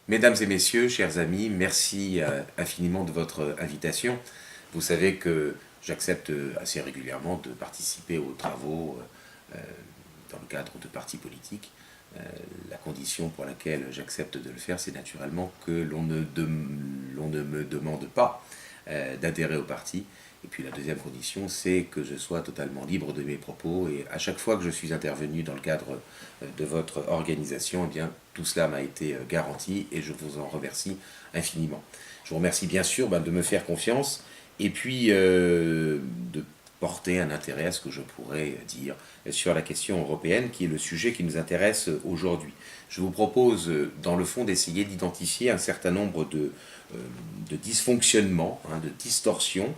Mesdames et messieurs, chers amis, merci infiniment de votre invitation. Vous savez que j'accepte assez régulièrement de participer aux travaux dans le cadre de partis politiques. La condition pour laquelle j'accepte de le faire, c'est naturellement que l'on ne me demande pas d'adhérer au parti. Et puis la deuxième condition, c'est que je sois totalement libre de mes propos. Et à chaque fois que je suis intervenu dans le cadre de votre organisation, eh bien, tout cela m'a été garanti et je vous en remercie infiniment. Je vous remercie bien sûr de me faire confiance et puis de porter un intérêt à ce que je pourrais dire sur la question européenne, qui est le sujet qui nous intéresse aujourd'hui. Je vous propose, dans le fond, d'essayer d'identifier un certain nombre de dysfonctionnements, de distorsions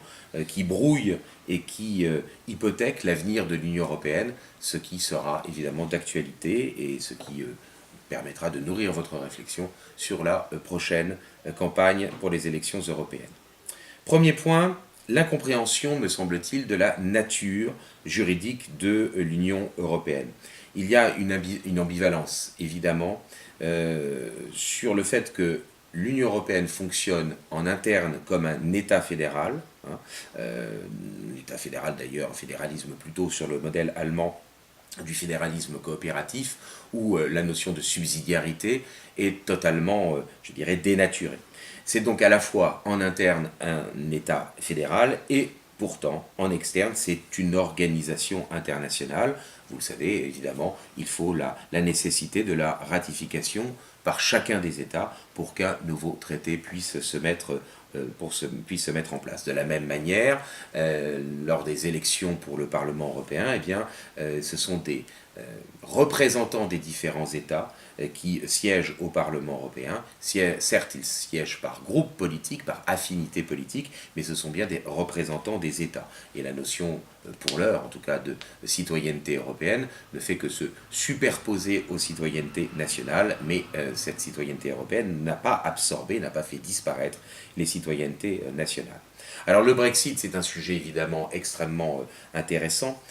qui brouillent et qui hypothèquent l'avenir de l'Union européenne, ce qui sera évidemment d'actualité et ce qui permettra de nourrir votre réflexion sur la prochaine campagne pour les élections européennes. Premier point, l'incompréhension, me semble-t-il, de la nature juridique de l'Union européenne. Il y a une ambivalence, évidemment, sur le fait que l'Union européenne fonctionne en interne comme un État fédéral, l'État fédéral d'ailleurs, un fédéralisme plutôt sur le modèle allemand du fédéralisme coopératif, où la notion de subsidiarité est totalement, je dirais, dénaturée. C'est donc à la fois en interne un État fédéral et pourtant en externe c'est une organisation internationale. Vous le savez évidemment, il faut la nécessité de la ratification par chacun des États pour qu'un nouveau traité puisse se mettre en place. De la même manière, lors des élections pour le Parlement européen, eh bien, ce sont des représentants des différents États qui siègent au Parlement européen. Certes, ils siègent par groupe politique, par affinité politique, mais ce sont bien des représentants des États. Et la notion, pour l'heure en tout cas, de citoyenneté européenne ne fait que se superposer aux citoyennetés nationales, mais cette citoyenneté européenne n'a pas absorbé, n'a pas fait disparaître les citoyennetés nationales. Alors le Brexit, c'est un sujet évidemment extrêmement intéressant,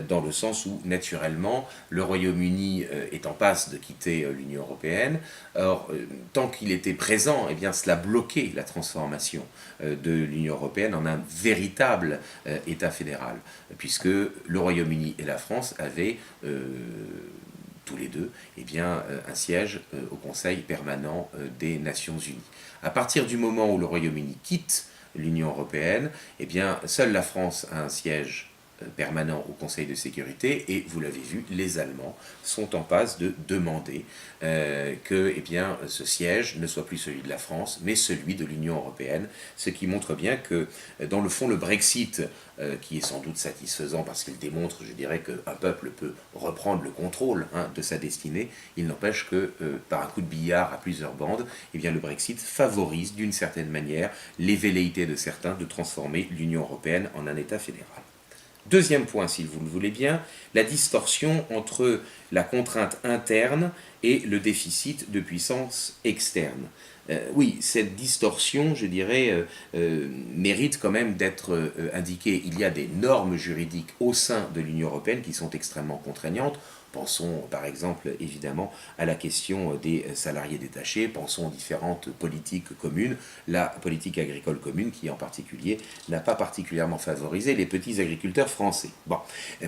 dans le sens où, naturellement, le Royaume-Uni est en passe de quitter l'Union européenne. Or, tant qu'il était présent, eh bien, cela bloquait la transformation de l'Union européenne en un véritable État fédéral, puisque le Royaume-Uni et la France avaient tous les deux eh bien, un siège au Conseil permanent des Nations Unies. À partir du moment où le Royaume-Uni quitte l'Union européenne, eh bien, seule la France a un siège permanent au Conseil de sécurité et vous l'avez vu, les Allemands sont en passe de demander que eh bien, ce siège ne soit plus celui de la France mais celui de l'Union européenne, ce qui montre bien que dans le fond le Brexit, qui est sans doute satisfaisant parce qu'il démontre, je dirais, qu'un peuple peut reprendre le contrôle de sa destinée, il n'empêche que par un coup de billard à plusieurs bandes, eh bien, le Brexit favorise d'une certaine manière les velléités de certains de transformer l'Union européenne en un État fédéral. Deuxième point, si vous le voulez bien, la distorsion entre la contrainte interne et le déficit de puissance externe. Oui, cette distorsion, je dirais, mérite quand même d'être indiquée. Il y a des normes juridiques au sein de l'Union européenne qui sont extrêmement contraignantes. Pensons par exemple évidemment à la question des salariés détachés, pensons aux différentes politiques communes, la politique agricole commune qui en particulier n'a pas particulièrement favorisé les petits agriculteurs français. Bon.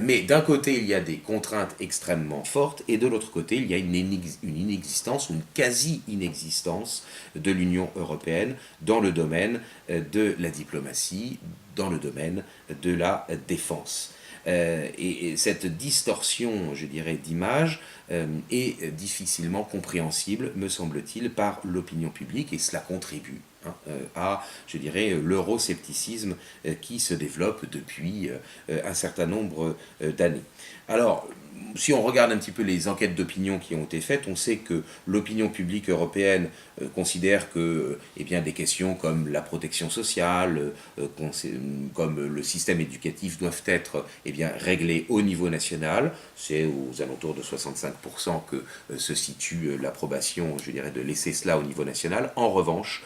Mais d'un côté il y a des contraintes extrêmement fortes et de l'autre côté il y a une inexistence ou une quasi-inexistence de l'Union européenne dans le domaine de la diplomatie, dans le domaine de la défense. Et cette distorsion, je dirais, d'image est difficilement compréhensible, me semble-t-il, par l'opinion publique, et cela contribue à, je dirais, l'euroscepticisme qui se développe depuis un certain nombre d'années. Alors, si on regarde un petit peu les enquêtes d'opinion qui ont été faites, on sait que l'opinion publique européenne considère que eh bien, des questions comme la protection sociale, comme le système éducatif doivent être eh bien, réglées au niveau national. C'est aux alentours de 65% que se situe l'approbation, je dirais, de laisser cela au niveau national. En revanche,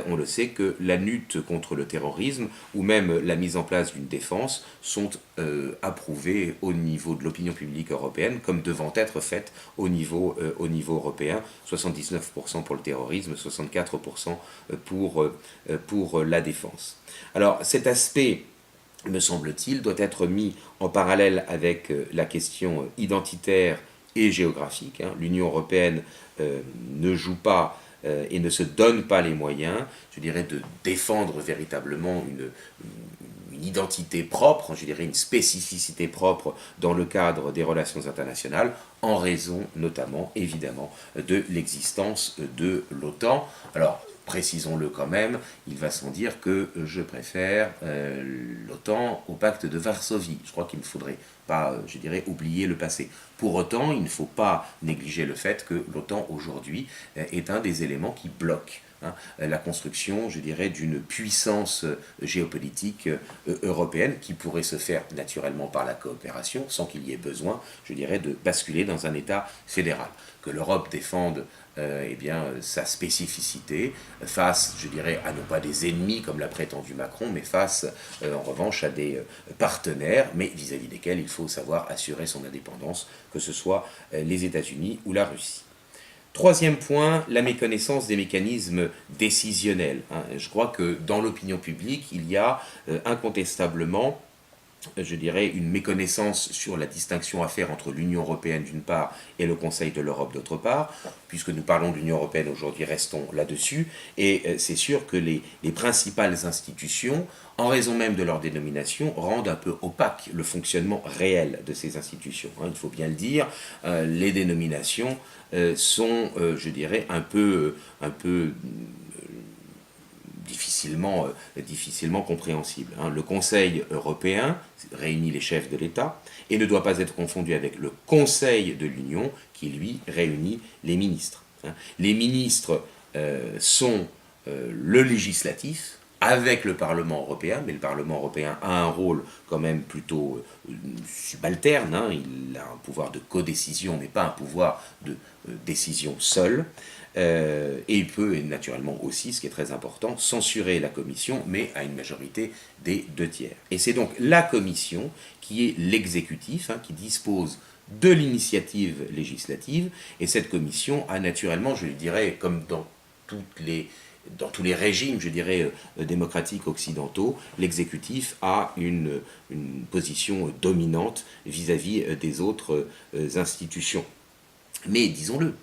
on le sait que la lutte contre le terrorisme ou même la mise en place d'une défense sont approuvée au niveau de l'opinion publique européenne comme devant être faite au niveau européen. 79% pour le terrorisme, 64% pour la défense. Alors cet aspect, me semble-t-il, doit être mis en parallèle avec la question identitaire et géographique. L'Union européenne ne joue pas et ne se donne pas les moyens, je dirais, de défendre véritablement une identité propre, je dirais une spécificité propre dans le cadre des relations internationales, en raison notamment, évidemment, de l'existence de l'OTAN. Alors, précisons-le quand même, il va sans dire que je préfère l'OTAN au pacte de Varsovie. Je crois qu'il ne faudrait pas, je dirais, oublier le passé. Pour autant, il ne faut pas négliger le fait que l'OTAN aujourd'hui est un des éléments qui bloquent la construction, je dirais, d'une puissance géopolitique européenne qui pourrait se faire naturellement par la coopération, sans qu'il y ait besoin, je dirais, de basculer dans un État fédéral. Que l'Europe défende sa spécificité face, je dirais, à non pas des ennemis comme l'a prétendu Macron, mais face en revanche à des partenaires, mais vis-à-vis desquels il faut savoir assurer son indépendance, que ce soit les États-Unis ou la Russie. Troisième point, la méconnaissance des mécanismes décisionnels. Je crois que dans l'opinion publique, il y a incontestablement, je dirais, une méconnaissance sur la distinction à faire entre l'Union européenne d'une part et le Conseil de l'Europe d'autre part. Puisque nous parlons de l'Union européenne aujourd'hui, restons là-dessus. Et c'est sûr que les principales institutions, en raison même de leur dénomination, rendent un peu opaque le fonctionnement réel de ces institutions. Il faut bien le dire, les dénominations sont, je dirais, un peu difficilement compréhensibles. Le Conseil européen réunit les chefs de l'État et ne doit pas être confondu avec le Conseil de l'Union qui, lui, réunit les ministres. Les ministres sont le législatif avec le Parlement européen, mais le Parlement européen a un rôle quand même plutôt subalterne. Il a un pouvoir de codécision, mais pas un pouvoir de décision seul. Et il peut, et naturellement aussi, ce qui est très important, censurer la Commission, mais à une majorité des 2/3. Et c'est donc la Commission qui est l'exécutif, qui dispose de l'initiative législative, et cette Commission a naturellement, je dirais, comme dans tous les régimes, je dirais, démocratiques occidentaux, l'exécutif a une position dominante vis-à-vis des autres institutions. Mais disons-le,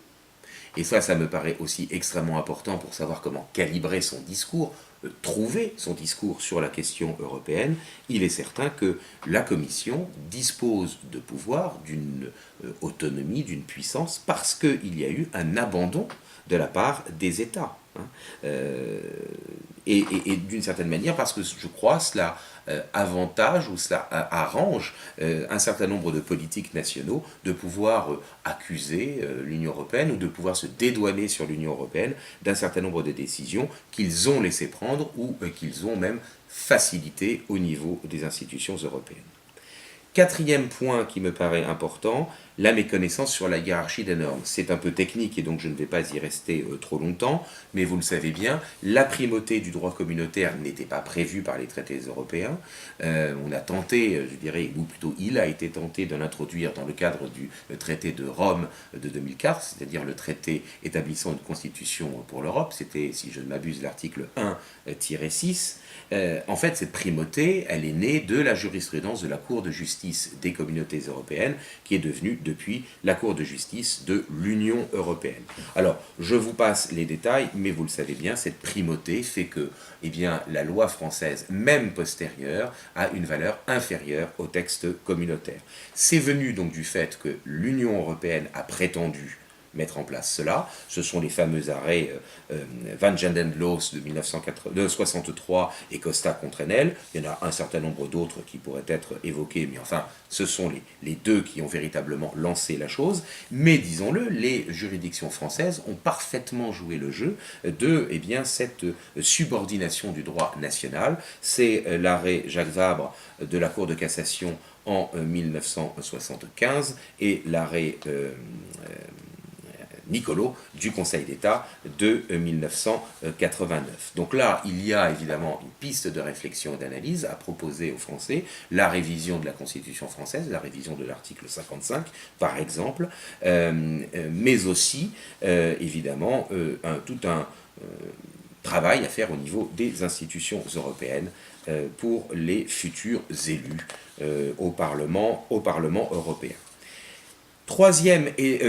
et ça me paraît aussi extrêmement important pour savoir comment calibrer son discours, trouver son discours sur la question européenne, il est certain que la Commission dispose de pouvoir, d'une autonomie, d'une puissance, parce qu'il y a eu un abandon de la part des États. Et d'une certaine manière, parce que je crois cela avantage ou cela arrange un certain nombre de politiques nationaux de pouvoir accuser l'Union européenne ou de pouvoir se dédouaner sur l'Union européenne d'un certain nombre de décisions qu'ils ont laissé prendre ou qu'ils ont même facilité au niveau des institutions européennes. Quatrième point qui me paraît important, la méconnaissance sur la hiérarchie des normes. C'est un peu technique et donc je ne vais pas y rester trop longtemps, mais vous le savez bien, la primauté du droit communautaire n'était pas prévue par les traités européens. On a tenté, je dirais, ou plutôt il a été tenté de l'introduire dans le cadre du traité de Rome de 2004, c'est-à-dire le traité établissant une constitution pour l'Europe. C'était, si je ne m'abuse, l'article 1-6. En fait, cette primauté, elle est née de la jurisprudence de la Cour de justice des communautés européennes, qui est devenue depuis la Cour de justice de l'Union européenne. Alors, je vous passe les détails, mais vous le savez bien, cette primauté fait que la loi française, même postérieure, a une valeur inférieure au texte communautaire. C'est venu donc du fait que l'Union européenne a prétendu mettre en place cela. Ce sont les fameux arrêts Van Jandenloos de 1963 et Costa contre Enel. Il y en a un certain nombre d'autres qui pourraient être évoqués, mais enfin, ce sont les deux qui ont véritablement lancé la chose. Mais disons-le, les juridictions françaises ont parfaitement joué le jeu de cette subordination du droit national. C'est l'arrêt Jacques Vabre de la Cour de cassation en 1975 et l'arrêt Nicolo du Conseil d'État de 1989. Donc là, il y a évidemment une piste de réflexion et d'analyse à proposer aux Français, la révision de la Constitution française, la révision de l'article 55 par exemple, mais aussi évidemment tout un travail à faire au niveau des institutions européennes pour les futurs élus au Parlement européen.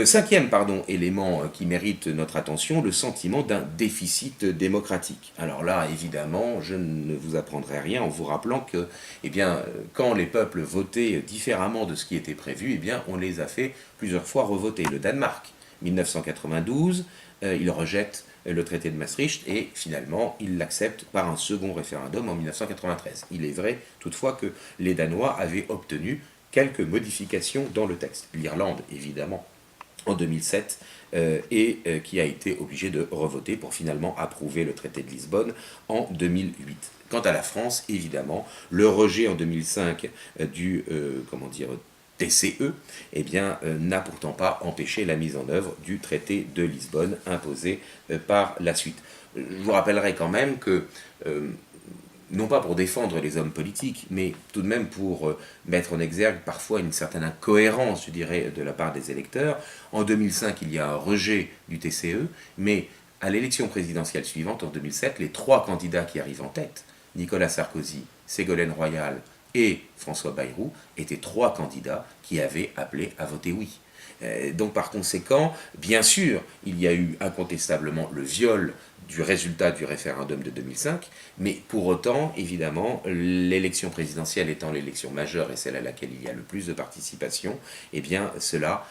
Cinquième élément qui mérite notre attention, le sentiment d'un déficit démocratique. Alors là, évidemment, je ne vous apprendrai rien en vous rappelant que, quand les peuples votaient différemment de ce qui était prévu, on les a fait plusieurs fois revoter. Le Danemark, 1992, il rejette le traité de Maastricht et finalement il l'accepte par un second référendum en 1993. Il est vrai toutefois que les Danois avaient obtenu quelques modifications dans le texte. L'Irlande, évidemment, en 2007, qui a été obligée de revoter pour finalement approuver le traité de Lisbonne en 2008. Quant à la France, évidemment, le rejet en 2005 du TCE, n'a pourtant pas empêché la mise en œuvre du traité de Lisbonne imposé par la suite. Je vous rappellerai quand même que non pas pour défendre les hommes politiques, mais tout de même pour mettre en exergue parfois une certaine incohérence, je dirais, de la part des électeurs. En 2005, il y a un rejet du TCE, mais à l'élection présidentielle suivante, en 2007, les trois candidats qui arrivent en tête, Nicolas Sarkozy, Ségolène Royal et François Bayrou, étaient trois candidats qui avaient appelé à voter oui. Donc par conséquent, bien sûr, il y a eu incontestablement le viol du résultat du référendum de 2005, mais pour autant, évidemment, l'élection présidentielle étant l'élection majeure et celle à laquelle il y a le plus de participation, cela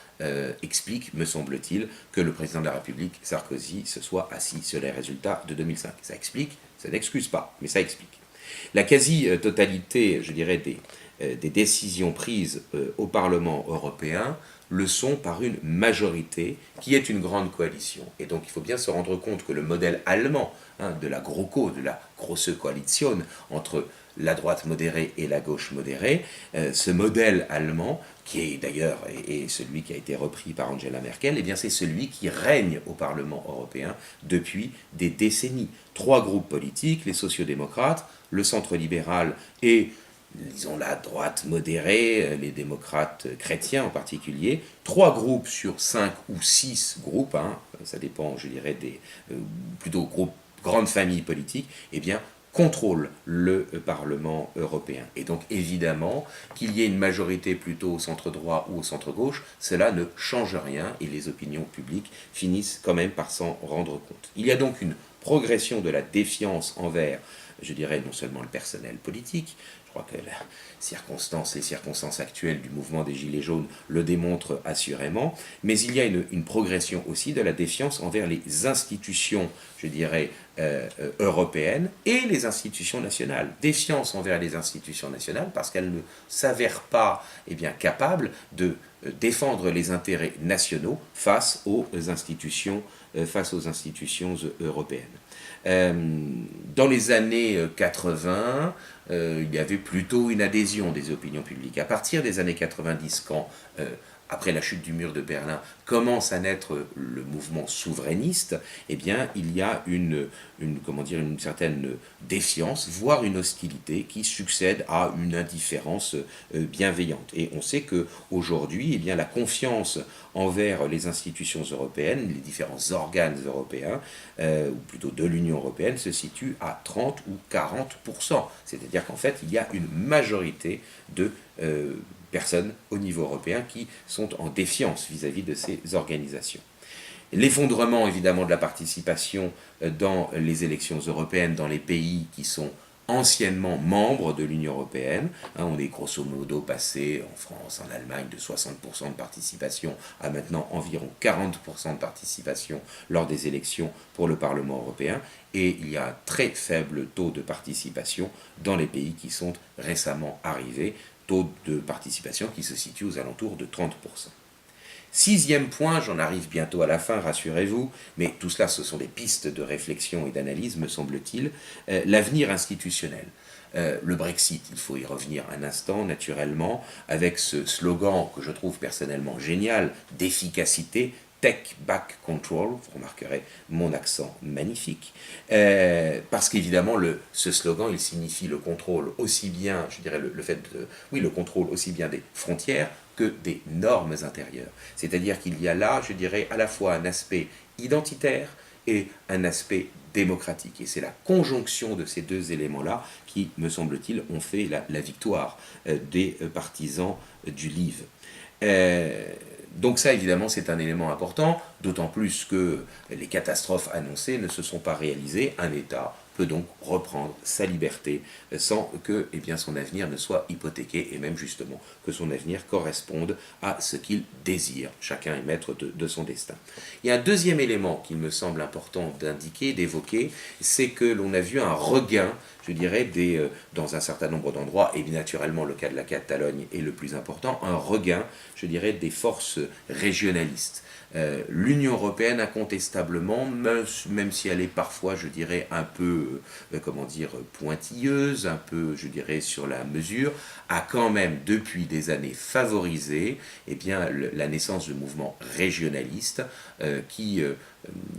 explique, me semble-t-il, que le président de la République, Sarkozy, se soit assis sur les résultats de 2005. Ça explique, ça n'excuse pas, mais ça explique. La quasi-totalité, je dirais, des décisions prises au Parlement européen le sont par une majorité qui est une grande coalition. Et donc il faut bien se rendre compte que le modèle allemand de la GroKo, de la Große Koalition, entre la droite modérée et la gauche modérée, ce modèle allemand, qui est d'ailleurs est celui qui a été repris par Angela Merkel, c'est celui qui règne au Parlement européen depuis des décennies. Trois groupes politiques, les sociodémocrates, le centre libéral et disons la droite modérée, les démocrates chrétiens en particulier, 3 groupes sur 5 ou 6 groupes, ça dépend, je dirais, des plutôt groupes, grandes familles politiques, contrôlent le Parlement européen. Et donc évidemment, qu'il y ait une majorité plutôt au centre droit ou au centre gauche, cela ne change rien et les opinions publiques finissent quand même par s'en rendre compte. Il y a donc une progression de la défiance envers, je dirais, non seulement le personnel politique. Je crois que les circonstances actuelles du mouvement des Gilets jaunes le démontrent assurément, mais il y a une progression aussi de la défiance envers les institutions, je dirais, européennes et les institutions nationales. Défiance envers les institutions nationales parce qu'elles ne s'avèrent pas capables de défendre les intérêts nationaux face aux institutions européennes. Dans les années 80, il y avait plutôt une adhésion des opinions publiques. À partir des années 90, quand, après la chute du mur de Berlin, commence à naître le mouvement souverainiste, il y a une certaine défiance, voire une hostilité qui succède à une indifférence bienveillante. Et on sait qu'aujourd'hui, la confiance envers les institutions européennes, les différents organes européens, ou plutôt de l'Union européenne, se situe à 30 ou 40%. C'est-à-dire qu'en fait, il y a une majorité de personnes au niveau européen qui sont en défiance vis-à-vis de ces organisations. L'effondrement évidemment de la participation dans les élections européennes dans les pays qui sont anciennement membres de l'Union européenne. On est grosso modo passé en France, en Allemagne, de 60% de participation à maintenant environ 40% de participation lors des élections pour le Parlement européen. Et il y a un très faible taux de participation dans les pays qui sont récemment arrivés, taux de participation qui se situe aux alentours de 30%. Sixième point, j'en arrive bientôt à la fin, rassurez-vous, mais tout cela, ce sont des pistes de réflexion et d'analyse, me semble-t-il, l'avenir institutionnel. Le Brexit, il faut y revenir un instant, naturellement, avec ce slogan que je trouve personnellement génial, d'efficacité, take back control, vous remarquerez mon accent magnifique, parce qu'évidemment ce slogan il signifie le contrôle aussi bien, je dirais le fait de, oui le contrôle aussi bien des frontières que des normes intérieures. C'est-à-dire qu'il y a là, je dirais, à la fois un aspect identitaire et un aspect démocratique. Et c'est la conjonction de ces deux éléments-là qui, me semble-t-il, ont fait la victoire des partisans du Leave. Donc ça, évidemment, c'est un élément important, d'autant plus que les catastrophes annoncées ne se sont pas réalisées. Un État peut donc reprendre sa liberté sans que son avenir ne soit hypothéqué et même justement que son avenir corresponde à ce qu'il désire. Chacun est maître de son destin. Il y a un deuxième élément qu'il me semble important d'indiquer, d'évoquer, c'est que l'on a vu un regain, je dirais, dans un certain nombre d'endroits, et naturellement le cas de la Catalogne est le plus important, un regain, je dirais, des forces régionalistes. L'Union européenne, incontestablement, même si elle est parfois, je dirais, un peu, pointilleuse, un peu, je dirais, sur la mesure, a quand même, depuis des années, favorisé la naissance de mouvements régionalistes qui,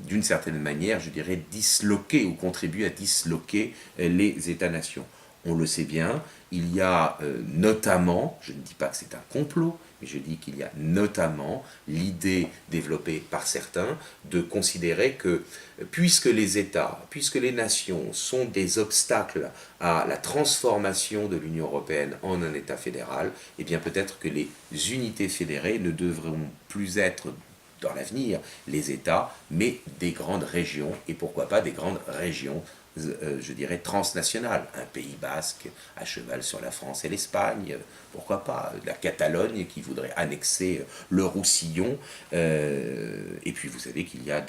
d'une certaine manière, je dirais, disloquer ou contribuent à disloquer les États-nations. On le sait bien, il y a notamment, je ne dis pas que c'est un complot, mais je dis qu'il y a notamment l'idée développée par certains de considérer que puisque les États, puisque les nations sont des obstacles à la transformation de l'Union européenne en un État fédéral, eh bien peut-être que les unités fédérées ne devront plus être dans l'avenir les États, mais des grandes régions, et pourquoi pas des grandes régions je dirais, transnationale. Un Pays basque à cheval sur la France et l'Espagne, pourquoi pas, la Catalogne qui voudrait annexer le Roussillon, et puis vous savez qu'il y a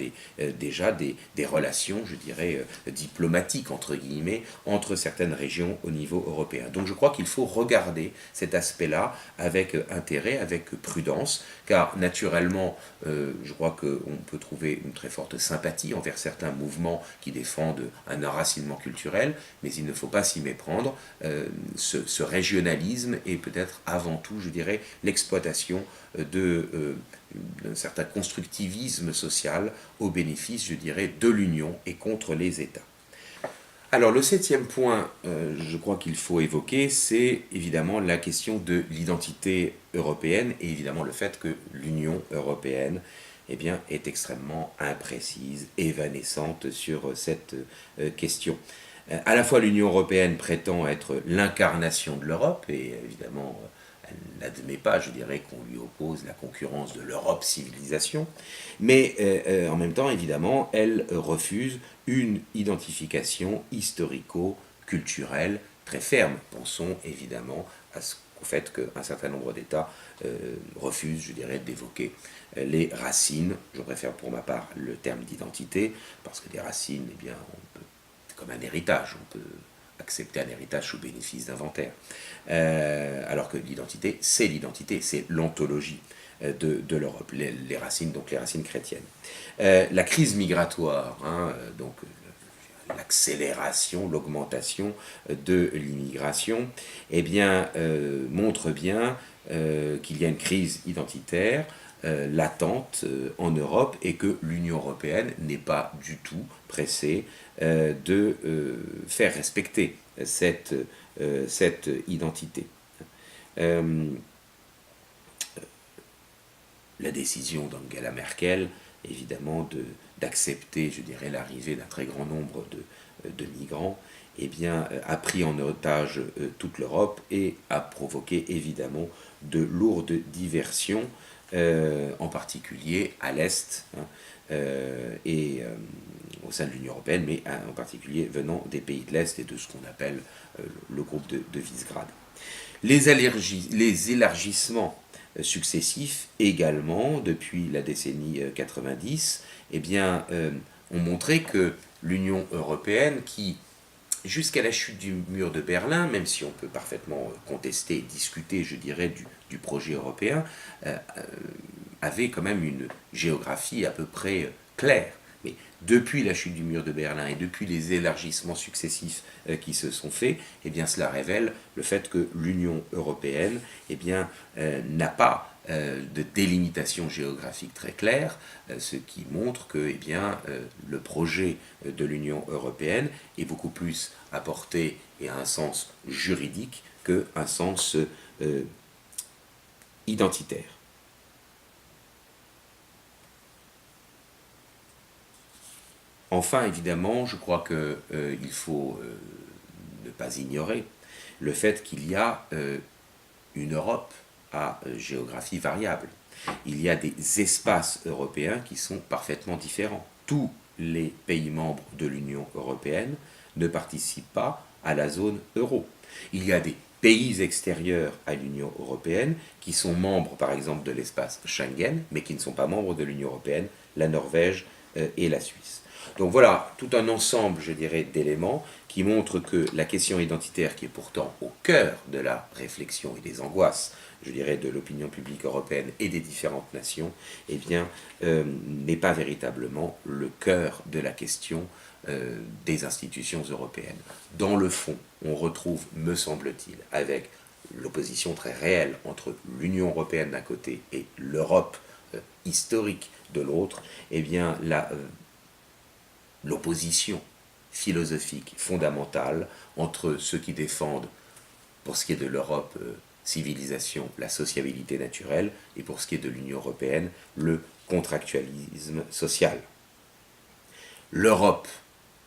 déjà des relations, je dirais, diplomatiques, entre guillemets, entre certaines régions au niveau européen. Donc je crois qu'il faut regarder cet aspect-là avec intérêt, avec prudence, car naturellement, je crois qu'on peut trouver une très forte sympathie envers certains mouvements qui défendent un enracinement culturel, mais il ne faut pas s'y méprendre. Ce régionalisme est peut-être avant tout, je dirais, l'exploitation d'un certain constructivisme social au bénéfice, je dirais, de l'Union et contre les États. Alors le septième point, je crois qu'il faut évoquer, c'est évidemment la question de l'identité européenne et évidemment le fait que l'Union européenne est extrêmement imprécise, évanescente sur cette question. À la fois l'Union européenne prétend être l'incarnation de l'Europe et évidemment elle n'admet pas, je dirais, qu'on lui oppose la concurrence de l'Europe civilisation, mais en même temps, évidemment, elle refuse une identification historico-culturelle très ferme. Pensons évidemment au fait qu'un certain nombre d'États refusent, je dirais, d'évoquer les racines. Je préfère pour ma part le terme d'identité, parce que les racines, c'est comme un héritage, on peut accepter un héritage sous bénéfice d'inventaire. Alors que l'identité, c'est l'ontologie de l'Europe, les racines, donc les racines chrétiennes. La crise migratoire, donc l'accélération, l'augmentation de l'immigration, montre bien qu'il y a une crise identitaire latente en Europe et que l'Union européenne n'est pas du tout pressée de faire respecter cette identité. La décision d'Angela Merkel, évidemment, d'accepter, je dirais, l'arrivée d'un très grand nombre de migrants, a pris en otage toute l'Europe et a provoqué, évidemment, de lourdes diversions, en particulier à l'Est, et au sein de l'Union européenne, mais en particulier venant des pays de l'Est et de ce qu'on appelle le groupe de Visegrad. Les élargissements successifs également, depuis la décennie 90, ont montré que l'Union européenne, qui, jusqu'à la chute du mur de Berlin, même si on peut parfaitement contester et discuter, je dirais, du projet européen, avait quand même une géographie à peu près claire. Mais depuis la chute du mur de Berlin et depuis les élargissements successifs qui se sont faits, eh bien cela révèle le fait que l'Union européenne n'a pas de délimitation géographique très claire, ce qui montre que le projet de l'Union européenne est beaucoup plus à portée et à un sens juridique qu'un sens identitaire. Enfin, évidemment, je crois qu'il faut ne pas ignorer le fait qu'il y a une Europe à géographie variable. Il y a des espaces européens qui sont parfaitement différents. Tous les pays membres de l'Union européenne ne participent pas à la zone euro. Il y a des pays extérieurs à l'Union européenne qui sont membres, par exemple, de l'espace Schengen, mais qui ne sont pas membres de l'Union européenne, la Norvège et la Suisse. Donc voilà, tout un ensemble, je dirais, d'éléments qui montrent que la question identitaire, qui est pourtant au cœur de la réflexion et des angoisses, je dirais, de l'opinion publique européenne et des différentes nations, n'est pas véritablement le cœur de la question des institutions européennes. Dans le fond, on retrouve, me semble-t-il, avec l'opposition très réelle entre l'Union européenne d'un côté et l'Europe historique de l'autre, l'opposition philosophique fondamentale entre ceux qui défendent, pour ce qui est de l'Europe, civilisation, la sociabilité naturelle, et pour ce qui est de l'Union européenne, le contractualisme social. L'Europe,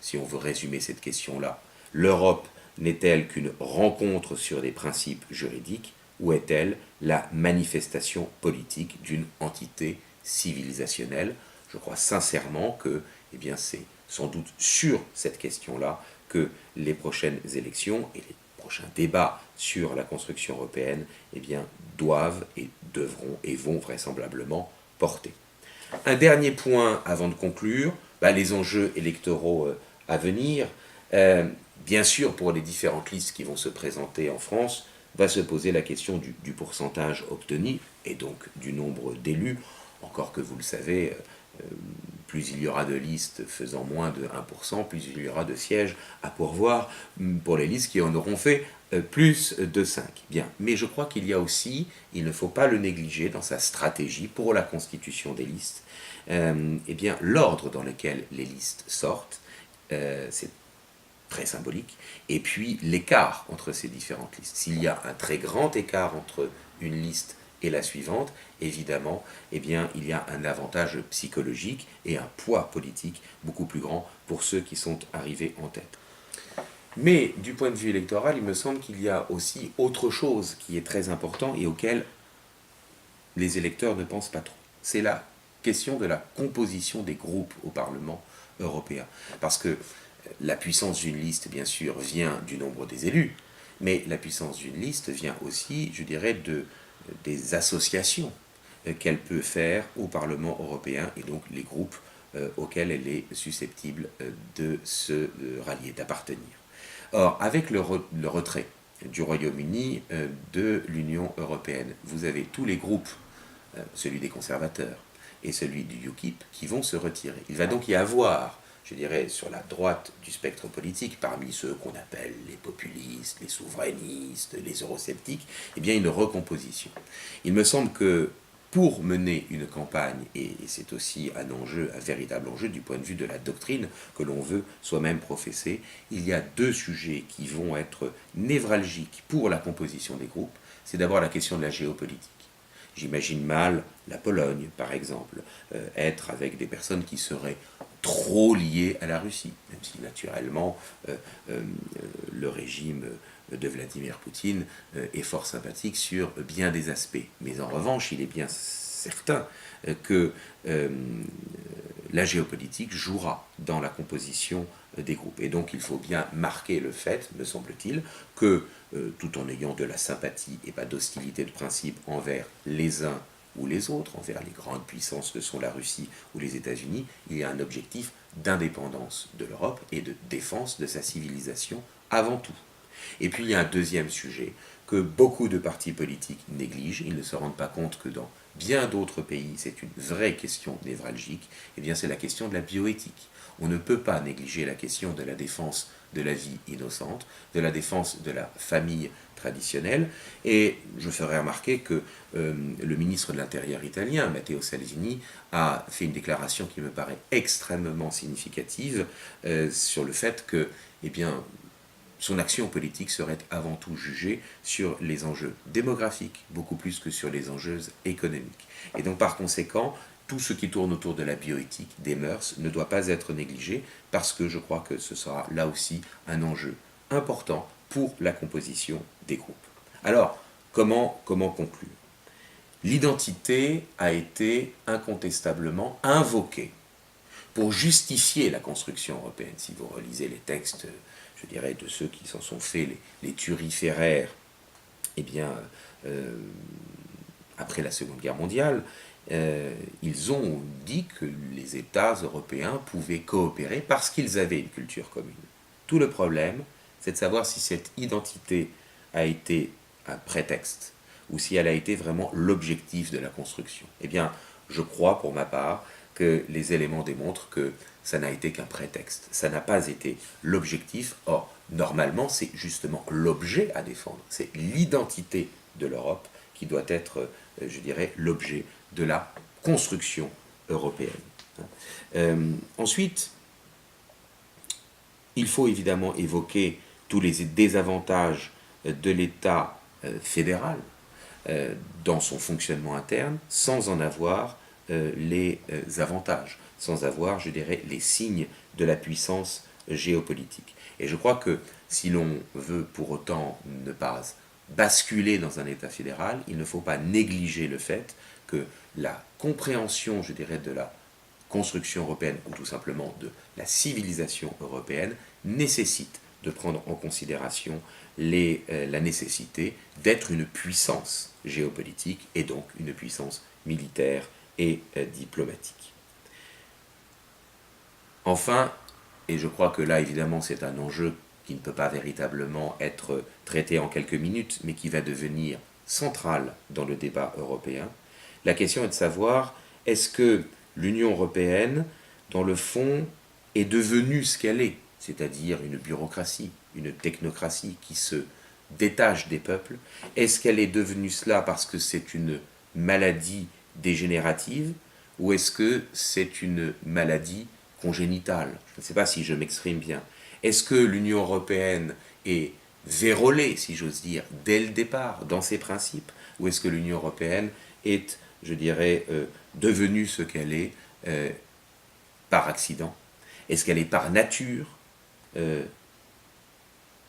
si on veut résumer cette question-là, l'Europe n'est-elle qu'une rencontre sur des principes juridiques, ou est-elle la manifestation politique d'une entité civilisationnelle? Je crois sincèrement que c'est sans doute sur cette question-là que les prochaines élections et les prochains débats sur la construction européenne doivent et devront et vont vraisemblablement porter. Un dernier point avant de conclure, les enjeux électoraux à venir. Bien sûr, pour les différentes listes qui vont se présenter en France, va se poser la question du pourcentage obtenu et donc du nombre d'élus, encore que vous le savez, plus il y aura de listes faisant moins de 1%, plus il y aura de sièges à pourvoir pour les listes qui en auront fait plus de 5. Bien, mais je crois qu'il y a aussi, il ne faut pas le négliger dans sa stratégie pour la constitution des listes, l'ordre dans lequel les listes sortent, c'est très symbolique, et puis l'écart entre ces différentes listes. S'il y a un très grand écart entre une liste et la suivante, évidemment, il y a un avantage psychologique et un poids politique beaucoup plus grand pour ceux qui sont arrivés en tête. Mais du point de vue électoral, il me semble qu'il y a aussi autre chose qui est très important et auquel les électeurs ne pensent pas trop. C'est la question de la composition des groupes au Parlement européen. Parce que la puissance d'une liste, bien sûr, vient du nombre des élus, mais la puissance d'une liste vient aussi, je dirais, des associations qu'elle peut faire au Parlement européen et donc les groupes auxquels elle est susceptible de se rallier, d'appartenir. Or, avec le retrait du Royaume-Uni de l'Union européenne, vous avez tous les groupes, celui des conservateurs et celui du UKIP, qui vont se retirer. Il va donc y avoir, je dirais, sur la droite du spectre politique, parmi ceux qu'on appelle les populistes, les souverainistes, les eurosceptiques, une recomposition. Il me semble que pour mener une campagne, et c'est aussi un véritable enjeu du point de vue de la doctrine que l'on veut soi-même professer, il y a deux sujets qui vont être névralgiques pour la composition des groupes. C'est d'abord la question de la géopolitique. J'imagine mal la Pologne, par exemple, être avec des personnes qui seraient trop liées à la Russie, même si naturellement le régime de Vladimir Poutine est fort sympathique sur bien des aspects. Mais en revanche, il est bien certain que la géopolitique jouera dans la composition des groupes. Et donc il faut bien marquer le fait, me semble-t-il, que tout en ayant de la sympathie et pas d'hostilité de principe envers les uns ou les autres, envers les grandes puissances que sont la Russie ou les États-Unis, il y a un objectif d'indépendance de l'Europe et de défense de sa civilisation avant tout. Et puis il y a un deuxième sujet que beaucoup de partis politiques négligent. Ils ne se rendent pas compte que dans bien d'autres pays, c'est une vraie question névralgique. C'est la question de la bioéthique. On ne peut pas négliger la question de la défense de la vie innocente, de la défense de la famille traditionnelle. Et je ferai remarquer que le ministre de l'Intérieur italien, Matteo Salvini, a fait une déclaration qui me paraît extrêmement significative sur le fait que, eh bien, son action politique serait avant tout jugée sur les enjeux démographiques, beaucoup plus que sur les enjeux économiques. Et donc par conséquent, tout ce qui tourne autour de la bioéthique, des mœurs, ne doit pas être négligé, parce que je crois que ce sera là aussi un enjeu important pour la composition des groupes. Alors, comment conclure? L'identité a été incontestablement invoquée pour justifier la construction européenne. Si vous relisez les textes, je dirais, de ceux qui s'en sont faits les turiféraires, eh bien, après la Seconde Guerre mondiale, ils ont dit que les États européens pouvaient coopérer parce qu'ils avaient une culture commune. Tout le problème, c'est de savoir si cette identité a été un prétexte ou si elle a été vraiment l'objectif de la construction. Eh bien, je crois pour ma part que les éléments démontrent que ça n'a été qu'un prétexte, ça n'a pas été l'objectif. Or, normalement, c'est justement l'objet à défendre, c'est l'identité de l'Europe qui doit être, je dirais, l'objet de la construction européenne. Ensuite, il faut évidemment évoquer tous les désavantages de l'État fédéral dans son fonctionnement interne, sans en avoir les avantages, sans avoir, je dirais, les signes de la puissance géopolitique. Et je crois que si l'on veut pour autant ne pas basculer dans un État fédéral, il ne faut pas négliger le fait que la compréhension, je dirais, de la construction européenne, ou tout simplement de la civilisation européenne, nécessite de prendre en considération la nécessité d'être une puissance géopolitique et donc une puissance militaire et diplomatique. Enfin, et je crois que là évidemment c'est un enjeu qui ne peut pas véritablement être traité en quelques minutes, mais qui va devenir central dans le débat européen, la question est de savoir, est-ce que l'Union européenne, dans le fond, est devenue ce qu'elle est, c'est-à-dire une bureaucratie, une technocratie qui se détache des peuples? Est-ce qu'elle est devenue cela parce que c'est une maladie dégénérative, ou est-ce que c'est une maladie congénitale? Je ne sais pas si je m'exprime bien. Est-ce que l'Union européenne est vérolée, si j'ose dire, dès le départ, dans ses principes, ou est-ce que l'Union européenne est, je dirais, devenue ce qu'elle est par accident? Est-ce qu'elle est par nature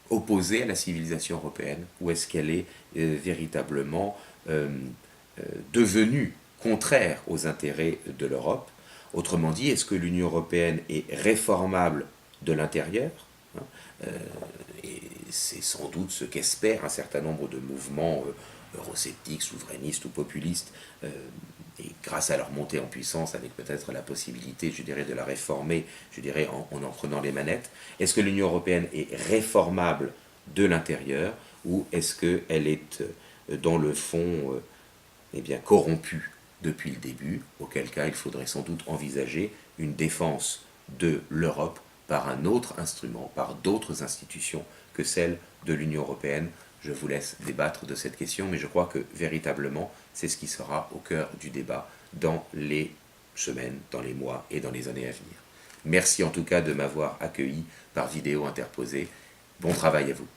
opposée à la civilisation européenne, ou est-ce qu'elle est véritablement devenue contraire aux intérêts de l'Europe? Autrement dit, est-ce que l'Union européenne est réformable de l'intérieur? Et c'est sans doute ce qu'espèrent un certain nombre de mouvements eurosceptiques, souverainistes ou populistes, et grâce à leur montée en puissance, avec peut-être la possibilité, je dirais, de la réformer, je dirais, en prenant les manettes. Est-ce que l'Union européenne est réformable de l'intérieur, ou est-ce qu'elle est, dans le fond, eh bien, corrompue depuis le début, auquel cas il faudrait sans doute envisager une défense de l'Europe par un autre instrument, par d'autres institutions que celle de l'Union européenne. Je vous laisse débattre de cette question, mais je crois que véritablement, c'est ce qui sera au cœur du débat dans les semaines, dans les mois et dans les années à venir. Merci en tout cas de m'avoir accueilli par vidéo interposée. Bon travail à vous.